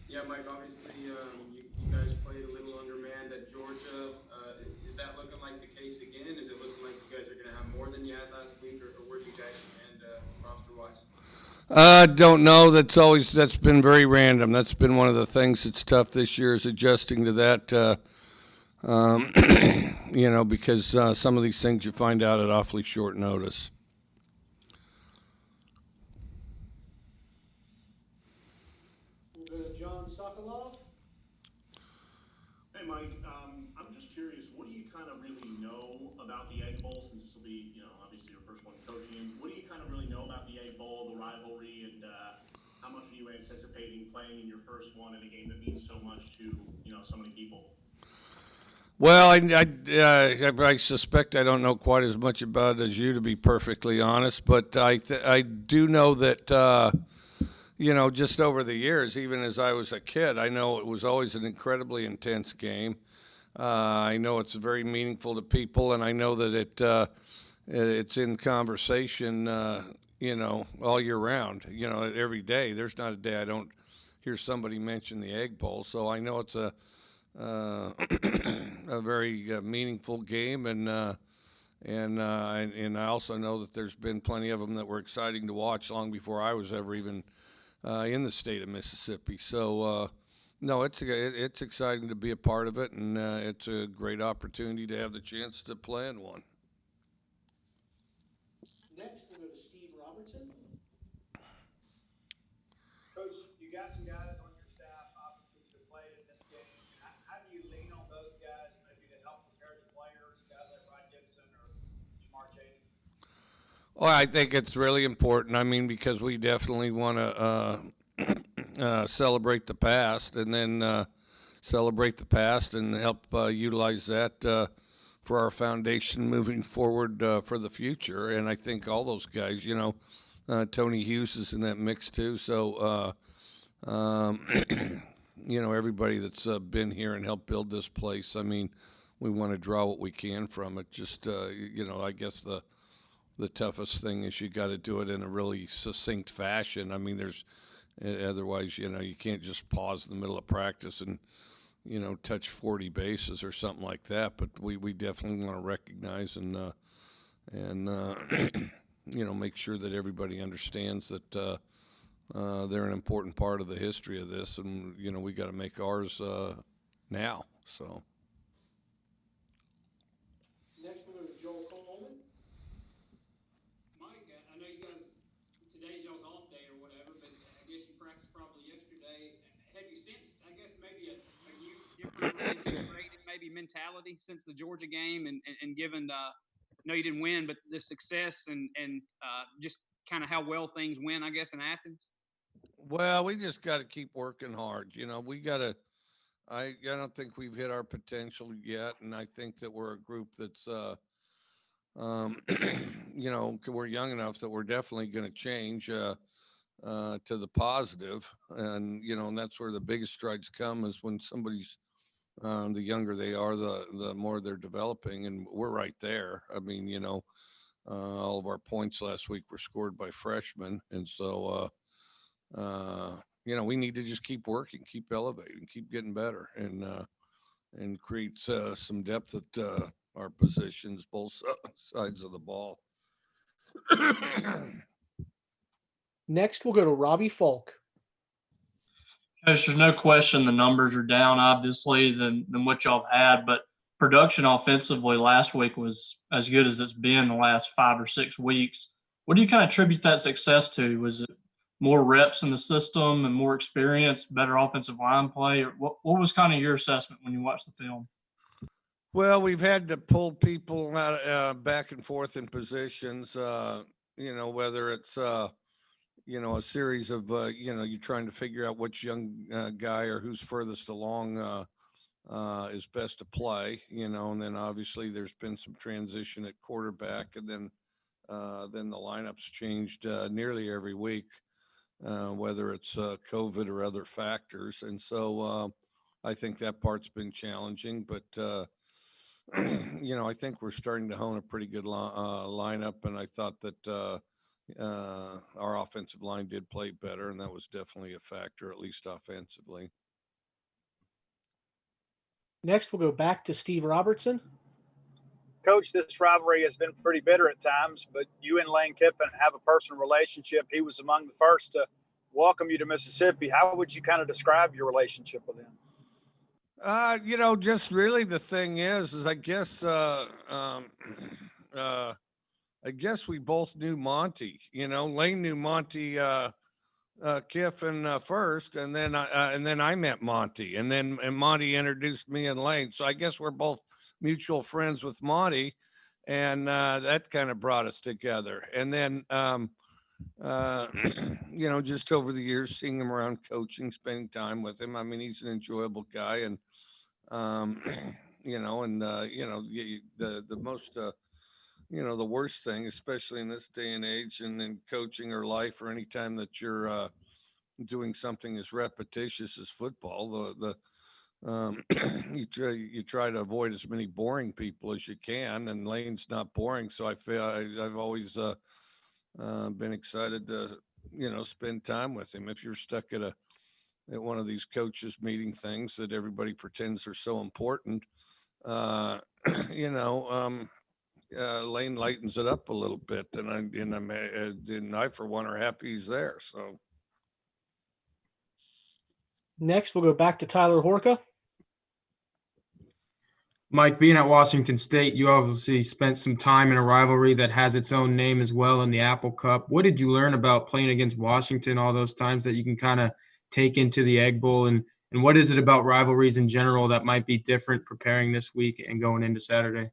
Yeah, Mike, obviously, you guys played a little undermanned at Georgia. Is that looking like the case again? Is it looking like you guys are going to have more than you had last week, or where do you guys stand roster-wise? Don't know. That's been very random. That's been one of the things that's tough this year is adjusting to that. Um, because some of these things you find out at awfully short notice. We'll go to John Sokolov. Hey, Mike. I'm just curious. What do you kind of really know about the Egg Bowl since this will be, obviously your first one coaching? What do you kind of really know about the Egg Bowl, the rivalry, and how much are you anticipating playing in your first one in a game that means so much to, so many people? Well, I suspect I don't know quite as much about it as you, to be perfectly honest. But I do know that just over the years, even as I was a kid, I know it was always an incredibly intense game. I know it's very meaningful to people, and I know that it's in conversation, all year round. Every day. There's not a day I don't hear somebody mention the Egg Bowl. So I know it's uh, a very meaningful game, and I also know that there's been plenty of them that were exciting to watch long before I was ever even in the state of Mississippi. So no, it's exciting to be a part of it, and it's a great opportunity to have the chance to play in one. Next, we'll go to Steve Robertson. Coach, you got some guys on your staff, obviously, that played in this game. How do you lean on those guys maybe to help prepare the players, guys like Rod Gibson or Jamar Chaney? Well, I think it's really important. I mean, because we definitely want to celebrate the past, and then celebrate the past and help utilize that for our foundation moving forward for the future. And I think all those guys, Tony Hughes is in that mix too. So, everybody that's been here and helped build this place. I mean, we want to draw what we can from it. Just, I guess the toughest thing is you got to do it in a really succinct fashion. I mean, otherwise, you can't just pause in the middle of practice and touch 40 bases or something like that. But we definitely want to recognize and make sure that everybody understands that they're an important part of the history of this, and we got to make ours now. So. Next, we'll go to Joel Coleman. Mike, I know you guys, today's y'all's off day or whatever, but I guess you practiced probably yesterday. Have you sensed, I guess, maybe a new, different, reinvigorated maybe mentality since the Georgia game and given, no, you didn't win, but the success and just kind of how well things went, I guess, in Athens? Well, we just got to keep working hard. We got to. I don't think we've hit our potential yet, and I think that we're a group that's, um, we're young enough that we're definitely going to change to the positive, and that's where the biggest strides come is when somebody's the younger they are, the more they're developing, and we're right there. I mean, all of our points last week were scored by freshmen, and so. We need to just keep working, keep elevating, keep getting better, and create some depth at our positions, both sides of the ball. Next, we'll go to Robbie Falk. Coach, there's no question the numbers are down, obviously, than what y'all have had, but production offensively last week was as good as it's been the last 5 or 6 weeks. What do you kind of attribute that success to? Was it more reps in the system and more experience, better offensive line play? Or what was kind of your assessment when you watched the film? Well, we've had to pull people out, back and forth in positions. Whether it's a series of you're trying to figure out which young guy or who's furthest along is best to play. And then obviously there's been some transition at quarterback, and then the lineups changed nearly every week, whether it's COVID or other factors. And so I think that part's been challenging, but I think we're starting to hone a pretty good lineup, and I thought that our offensive line did play better, and that was definitely a factor, at least offensively. Next, we'll go back to Steve Robertson. Coach, this rivalry has been pretty bitter at times, but you and Lane Kiffin have a personal relationship. He was among the first to welcome you to Mississippi. How would you kind of describe your relationship with him? Just really the thing is I guess we both knew Monty. Lane knew Monty Kiffin first, and then I met Monty, and Monty introduced me and Lane. So I guess we're both mutual friends with Monty, and that kind of brought us together. And then just over the years, seeing him around coaching, spending time with him. I mean, he's an enjoyable guy, and the most the worst thing, especially in this day and age and in coaching or life or any time that you're doing something as repetitious as football, you try to avoid as many boring people as you can, and Lane's not boring. So I feel I've always been excited to, spend time with him. If you're stuck at one of these coaches meeting things that everybody pretends are so important, Lane lightens it up a little bit, and I for one are happy he's there. So Next, we'll go back to Tyler Horka. Mike, being at Washington State, you obviously spent some time in a rivalry that has its own name as well in the Apple Cup. What did you learn about playing against Washington all those times that you can kind of take into the Egg Bowl? And what is it about rivalries in general that might be different preparing this week and going into Saturday?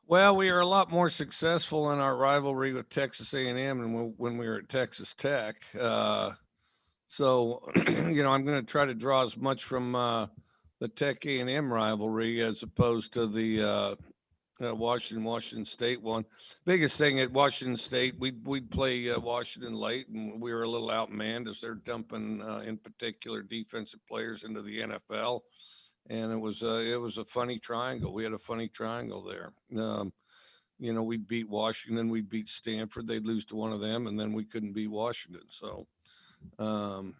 Well, we are a lot more successful in our rivalry with Texas A&M than when we were at Texas Tech. So, I'm going to try to draw as much from the Tech A&M rivalry as opposed to the Washington State one. Biggest thing at Washington State, we'd play Washington late, and we were a little outmanned as they're dumping, in particular, defensive players into the NFL. And it was a funny triangle. We had a funny triangle there. We'd beat Washington, we'd beat Stanford, they'd lose to one of them, and then we couldn't beat Washington. So, no,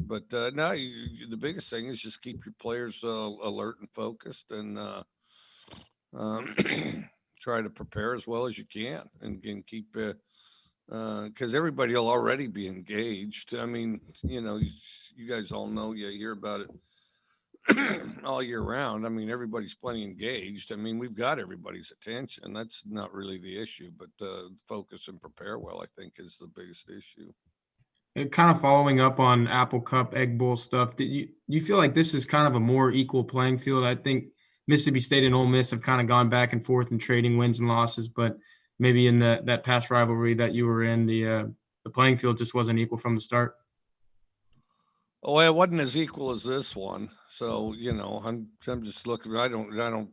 the biggest thing is just keep your players alert and focused, and try to prepare as well as you can, and keep because everybody will already be engaged. I mean, you guys all know, you hear about it all year round. I mean, everybody's plenty engaged. I mean, we've got everybody's attention. That's not really the issue, but focus and prepare well, I think, is the biggest issue. And kind of following up on Apple Cup, Egg Bowl stuff, do you feel like this is kind of a more equal playing field? I think Mississippi State and Ole Miss have kind of gone back and forth and trading wins and losses, but maybe in that past rivalry that you were in, the playing field just wasn't equal from the start. Oh, it wasn't as equal as this one. So, I'm just looking. I don't,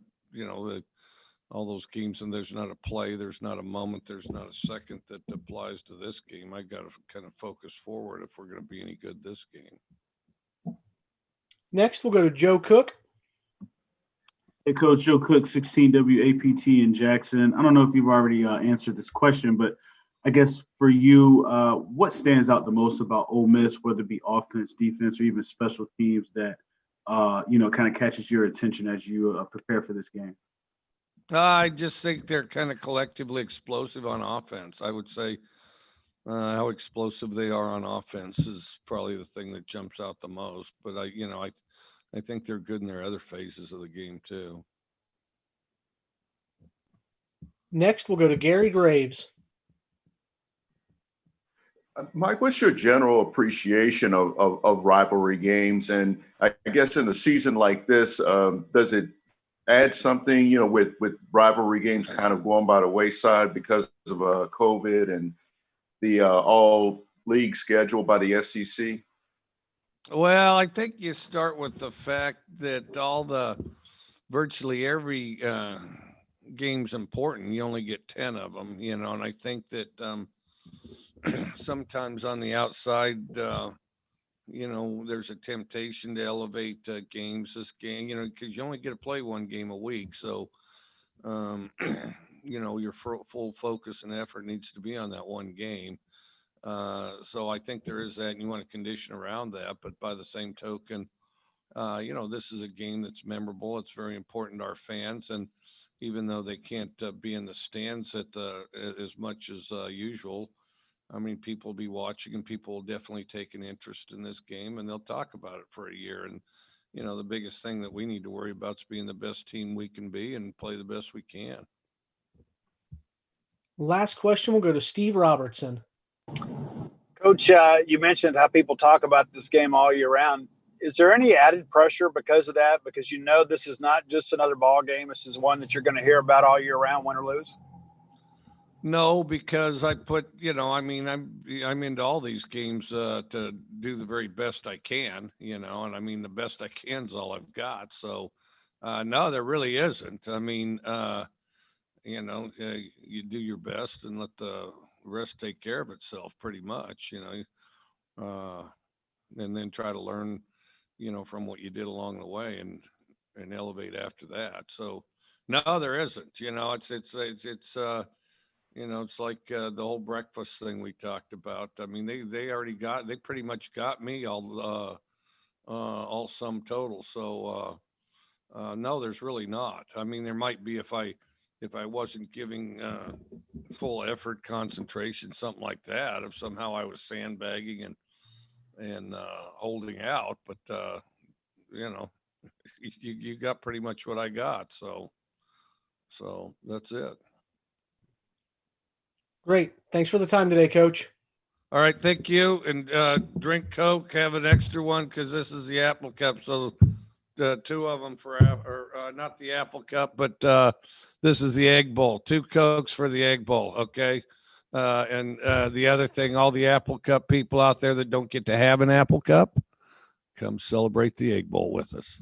all those games, and there's not a play, there's not a moment, there's not a second that applies to this game. I got to kind of focus forward if we're going to be any good this game. Next, we'll go to Joe Cook. Hey, Coach, Joe Cook, 16 WAPT in Jackson. I don't know if you've already answered this question, but I guess for you, what stands out the most about Ole Miss, whether it be offense, defense, or even special teams that, kind of catches your attention as you prepare for this game? I just think they're kind of collectively explosive on offense. I would say how explosive they are on offense is probably the thing that jumps out the most. But I think they're good in their other phases of the game too. Next, we'll go to Gary Graves. Mike, what's your general appreciation of rivalry games? And I guess in a season like this, does it add something, with rivalry games kind of going by the wayside because of COVID and the all league schedule by the SEC? Well, I think you start with the fact that virtually every game's important. You only get 10 of them, and I think that sometimes on the outside, there's a temptation to elevate games this game, because you only get to play one game a week. So, your full focus and effort needs to be on that one game. So I think there is that, and you want to condition around that. But by the same token, this is a game that's memorable. It's very important to our fans, and even though they can't be in the stands as much as usual, I mean, people will be watching, and people will definitely take an interest in this game, and they'll talk about it for a year. And the biggest thing that we need to worry about is being the best team we can be and play the best we can. Last question will go to Steve Robertson. Coach, you mentioned how people talk about this game all year round. Is there any added pressure because of that? Because this is not just another ball game. This is one that you're going to hear about all year round, win or lose. No, because I put, I'm into all these games to do the very best I can, and I mean, the best I can is all I've got. So, no, there really isn't. I mean, you do your best and let the rest take care of itself pretty much, and then try to learn, from what you did along the way and elevate after that. So, no, there isn't. It's like the whole breakfast thing we talked about. I mean, they pretty much got me all sum total. So no, there's really not. I mean, there might be if I wasn't giving full effort, concentration, something like that. If somehow I was sandbagging and holding out, but you got pretty much what I got. So that's it. Great. Thanks for the time today, Coach. All right, thank you. And drink Coke, have an extra one because this is the Apple Cup. So two of them not the Apple Cup, but this is the Egg Bowl. 2 Cokes for the Egg Bowl, okay? And the other thing, all the Apple Cup people out there that don't get to have an Apple Cup, come celebrate the Egg Bowl with us.